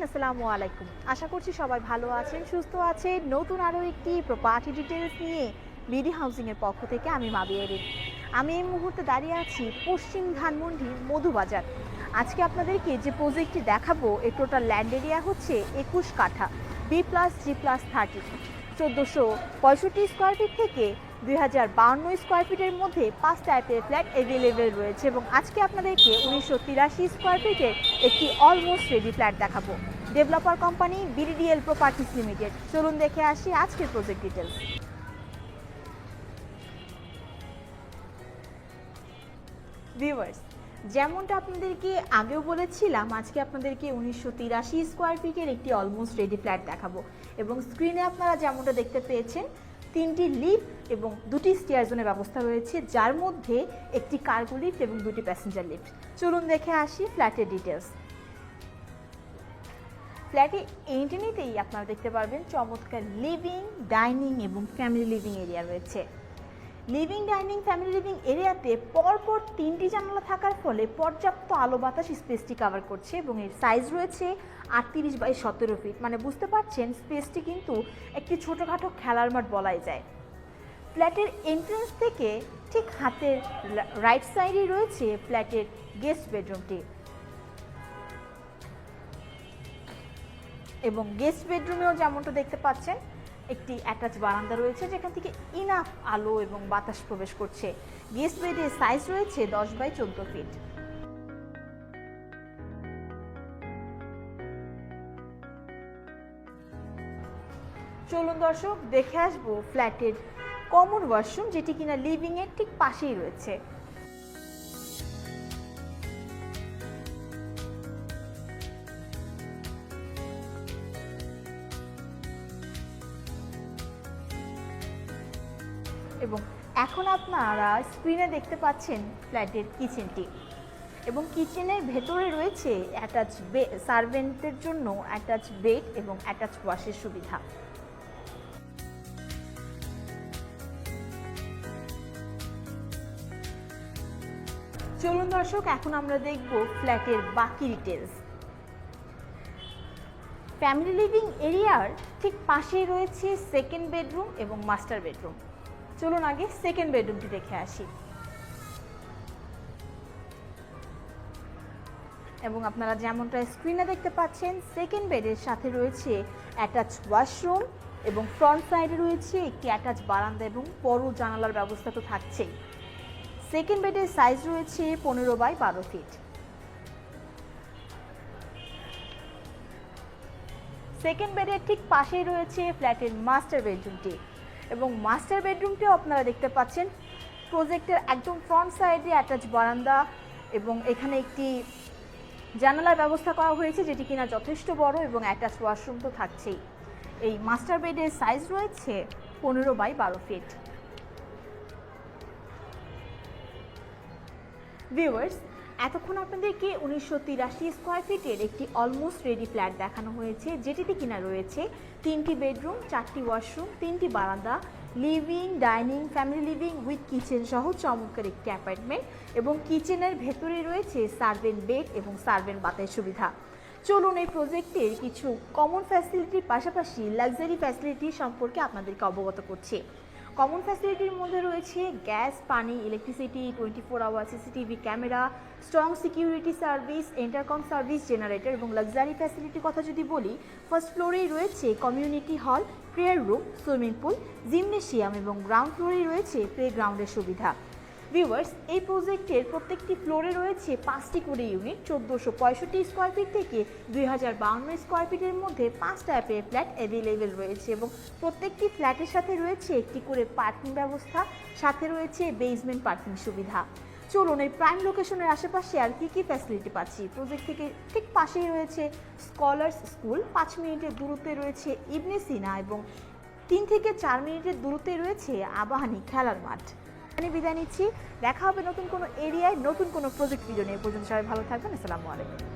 আসসালামু আলাইকুম। আশা করছি সবাই ভালো আছেন, সুস্থ আছেন। নতুন আরও একটি প্রপার্টি ডিটেলস নিয়ে বিডি হাউজিংয়ের পক্ষ থেকে আমি মাবিয়া এরিন। আমি এই মুহূর্তে দাঁড়িয়ে আছি পশ্চিম ধানমন্ডি মধুবাজার। আজকে আপনাদেরকে যে প্রজেক্টটি দেখাবো এর টোটাল ল্যান্ড এরিয়া হচ্ছে 21 কাঠা, B+G+30, 1465 স্কোয়ার ফিট থেকে 2052 স্কোয়ার ফিটের মধ্যে 5 টাইপের ফ্ল্যাট অ্যাভেলেবেল রয়েছে এবং আজকে আপনাদেরকে 1983 স্কোয়ার ফিটের একটি অলমোস্ট রেডি ফ্ল্যাট দেখাবো। Developer company BDDL properties limited. চলুন দেখে আসি আজকের প্রজেক্ট ডিটেলস। ভিউয়ার্স, যেমনটা আপনাদেরকে আগেও বলেছিলাম, আজকে আপনাদেরকে 1983 স্কোয়ার ফিটের একটি অলমোস্ট রেডি ফ্ল্যাট দেখাবো এবং স্ক্রিনে আপনারা যেমনটা দেখতে পেয়েছেন 3টি লিফট এবং 2টি স্টেয়ার জোনের ব্যবস্থা রয়েছে, যার মধ্যে একটি কার্গো লিফট এবং 2টি প্যাসেঞ্জার লিফট। চলুন দেখে আসি ফ্ল্যাটের ডিটেলস। ফ্ল্যাটে এন্ট্রি নিতেই আপনারা দেখতে পারবেন চমৎকার লিভিং, ডাইনিং এবং ফ্যামিলি লিভিং এরিয়া রয়েছে। লিভিং, ডাইনিং, ফ্যামিলি লিভিং এরিয়াতে পরপর 3টি জানালা থাকার ফলে পর্যাপ্ত আলো বাতাস স্পেসটি কভার করছে এবং এর সাইজ রয়েছে 38/17 ফিট। মানে বুঝতে পারছেন স্পেসটি কিন্তু একটি ছোটোখাটো খেলার মাঠ বলাই যায়। ফ্ল্যাটের এন্ট্রেন্স থেকে ঠিক হাতের রাইট সাইডে রয়েছে ফ্ল্যাটের গেস্ট বেডরুমটি এবং গেস্ট বেডরুমেও যেমনটা দেখতে পাচ্ছেন একটি অ্যাটাচ বারান্দা রয়েছে, যেখান থেকে ইনাফ আলো এবং বাতাস প্রবেশ করছে। গেস্ট বেডের সাইজ রয়েছে 10/14 ফিট। চলুন দর্শক দেখে আসবো ফ্ল্যাটের কমন ওয়াশরুম, যেটি কিনা লিভিং এর ঠিক পাশেই রয়েছে। এবং এখন আপনারা স্ক্রিনে দেখতে পাচ্ছেন ফ্ল্যাটের কিচেনটি এবং কিচেনের ভেতরে রয়েছে অ্যাটাচ সার্ভেন্টের জন্য অ্যাটাচ বেড এবং অ্যাটাচ ওয়াশের সুবিধা। চলুন দর্শক এখন আমরা দেখব ফ্ল্যাটের বাকি ডিটেলস। ফ্যামিলি লিভিং এরিয়ার ঠিক পাশেই রয়েছে সেকেন্ড বেডরুম এবং মাস্টার বেডরুম। চলুন আগে সেকেন্ড বেডরুমটি দেখে আসি এবং আপনারা যেমনটা স্ক্রিনে দেখতে পাচ্ছেন সেকেন্ড বেডের সাথে রয়েছে অ্যাটাচ ওয়াশরুম এবং ফ্রন্ট সাইডে রয়েছে একটি অ্যাটাচ বারান্দা এবং বড় জানালার ব্যবস্থা তো থাকছেই। সেকেন্ড বেডের সাইজ রয়েছে 15/12 ফিট। সেকেন্ড বেডের ঠিক পাশেই রয়েছে ফ্ল্যাটের মাস্টার বেডরুমটি এবং মাস্টার বেডরুমটিও আপনারা দেখতে পাচ্ছেন প্রজেক্টের একদম ফ্রন্ট সাইডে অ্যাটাচ বারান্দা এবং এখানে একটি জানালার ব্যবস্থা করা হয়েছে, যেটি কিনা যথেষ্ট বড় এবং অ্যাটাচ ওয়াশরুম তো থাকছেই। এই মাস্টার বেডের সাইজ রয়েছে 15/12 ফিট। ভিউয়ার্স, এতক্ষণ আপনাদেরকে 1983 স্কোয়ার ফিটের একটি অলমোস্ট রেডি ফ্ল্যাট দেখানো হয়েছে, যেটিতে কিনা রয়েছে 3টি বেডরুম, 4টি ওয়াশরুম, 3টি বারান্দা, living, dining, family living with kitchen সহ চমৎকার একটি অ্যাপার্টমেন্ট এবং কিচেনের ভেতরে রয়েছে সার্ভেন্ট বেড এবং সার্ভেন্ট বাতের সুবিধা। চলুন এই প্রজেক্টের কিছু কমন ফ্যাসিলিটির পাশাপাশি লাক্সারি ফ্যাসিলিটি সম্পর্কে আপনাদেরকে অবগত করছি। কমন ফ্যাসিলিটির মধ্যে রয়েছে গ্যাস, পানি, electricity, 24 hour CCTV camera, strong security service, intercom service, generator এবং লাক্সারি ফ্যাসিলিটির কথা যদি বলি, ফার্স্ট ফ্লোরেই রয়েছে community hall, prayer room, swimming pool, gymnasium এবং গ্রাউন্ড ফ্লোরেই রয়েছে প্লেগ্রাউন্ডের সুবিধা। ভিউয়ার্স, এই প্রজেক্টের প্রত্যেকটি ফ্লোরে রয়েছে 5টি করে ইউনিট। 1465 স্কোয়ার ফিট থেকে 2052 স্কোয়ার ফিটের মধ্যে 5 টাইপের ফ্ল্যাট অ্যাভেলেবেল রয়েছে এবং প্রত্যেকটি ফ্ল্যাটের সাথে রয়েছে একটি করে পার্কিং ব্যবস্থা, সাথে রয়েছে বেসমেন্ট পার্কিং সুবিধা। চলুন এই প্রাইম লোকেশনের আশেপাশে আর কি ফ্যাসিলিটি পাচ্ছি। প্রজেক্ট থেকে ঠিক পাশেই রয়েছে স্কলার্স স্কুল, 5 মিনিটের দূরত্বে রয়েছে ইবনে সিনা এবং 3 থেকে 4 মিনিটের দূরত্বে রয়েছে আবাহনী খেলার মাঠ। আমি বিদায় নিচ্ছি, দেখা হবে নতুন কোনো এরিয়ায় নতুন কোনো প্রজেক্ট ভিডিও নিয়ে। পর্যন্ত সবাই ভালো থাকবেন। আসসালামু আলাইকুম।